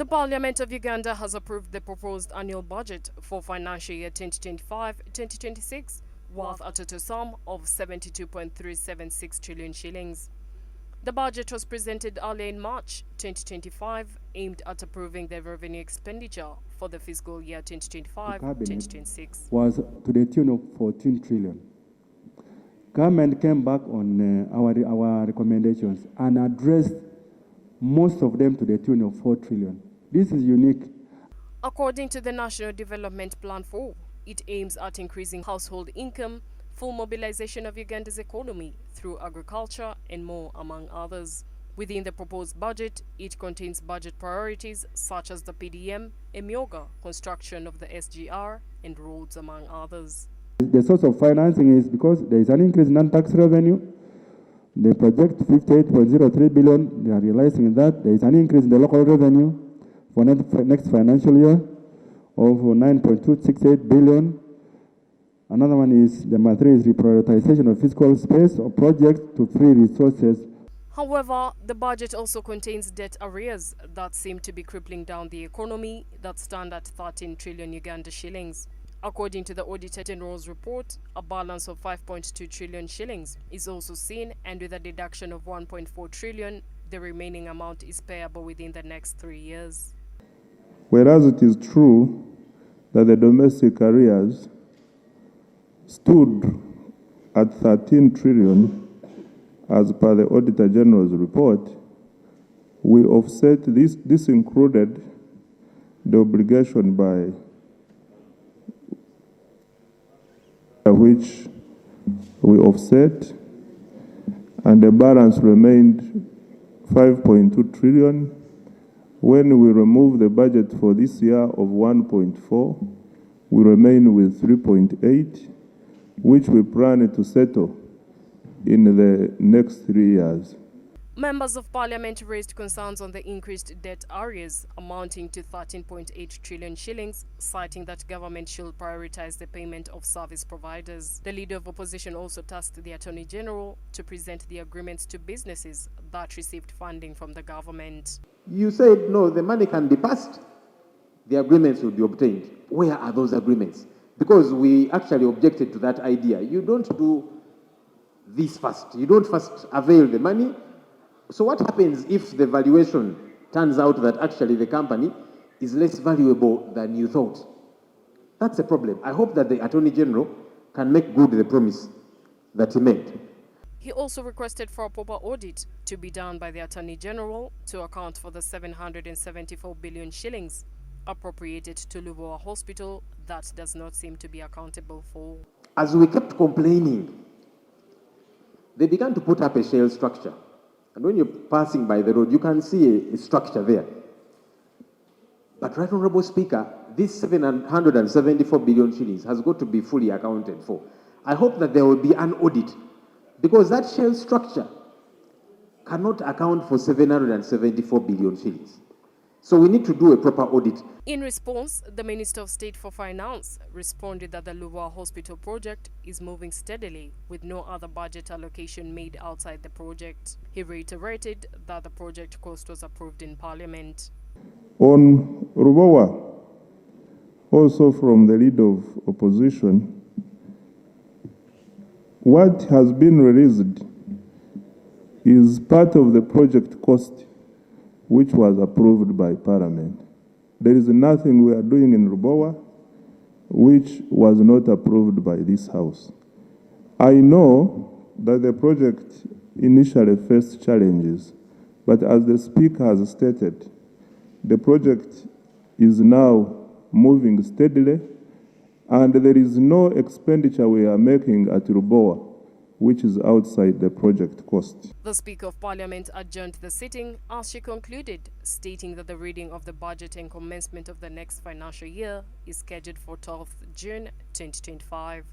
The Parliament of Uganda has approved the proposed annual budget for financial year 2025-2026, worth a total sum of 72.376 trillion shillings. The budget was presented early in March 2025, aimed at approving the revenue expenditure for the fiscal year 2025-2026. Was to the tune of 14 trillion. Government came back on our recommendations and addressed most of them to the tune of 4 trillion. This is unique. According to the National Development Plan 4, it aims at increasing household income, full mobilization of Uganda's economy through agriculture and more, among others. Within the proposed budget, it contains budget priorities such as the PDM, Emyoga, construction of the SGR, and roads, among others. The source of financing is because there is an increase in non-tax revenue. They project 58.03 billion. They are realizing that there is an increase in the local revenue for next financial year of 9.268 billion. Another one is the matter is reprioritization of fiscal space or projects to free resources. However, the budget also contains debt arrears that seem to be crippling down the economy that stand at 13 trillion Uganda shillings. According to the Auditor General's report, a balance of 5.2 trillion shillings is also seen, and with a deduction of 1.4 trillion, the remaining amount is payable within the next 3 years. Whereas it is true that the domestic arrears stood at 13 trillion as per the Auditor General's report, we offset this. This included the obligation by which we offset, and the balance remained 5.2 trillion. When we remove the budget for this year of 1.4, we remain with 3.8, which we plan to settle in the next 3 years. Members of Parliament raised concerns on the increased debt arrears amounting to 13.8 trillion shillings, citing that government should prioritize the payment of service providers. The Leader of Opposition also tasked the Attorney General to present the agreements to businesses that received funding from the government. You said, no, the money can be passed. The agreements will be obtained. Where are those agreements? Because we actually objected to that idea. You don't do this first. You don't first avail the money. So what happens if the valuation turns out that actually the company is less valuable than you thought? That's a problem. I hope that the Attorney General can make good the promise that he made. He also requested for a proper audit to be done by the Attorney General to account for the 774 billion shillings appropriated to Lubowa Hospital that does not seem to be accountable for. As we kept complaining, they began to put up a shell structure. And when you're passing by the road, you can see a structure there. But Right Honorable Speaker, this 774 billion shillings has got to be fully accounted for. I hope that there will be an audit, because that shell structure cannot account for 774 billion shillings. So we need to do a proper audit. In response, the Minister of State for Finance responded that the Lubowa Hospital project is moving steadily with no other budget allocation made outside the project. He reiterated that the project cost was approved in Parliament. On Lubowa, also from the Leader of Opposition, what has been released is part of the project cost which was approved by Parliament. There is nothing we are doing in Lubowa which was not approved by this House. I know that the project initially faced challenges, but as the Speaker has stated, the project is now moving steadily, and there is no expenditure we are making at Lubowa which is outside the project cost. The Speaker of Parliament adjourned the sitting as she concluded, stating that the reading of the budget and commencement of the next financial year is scheduled for 12th June 2025.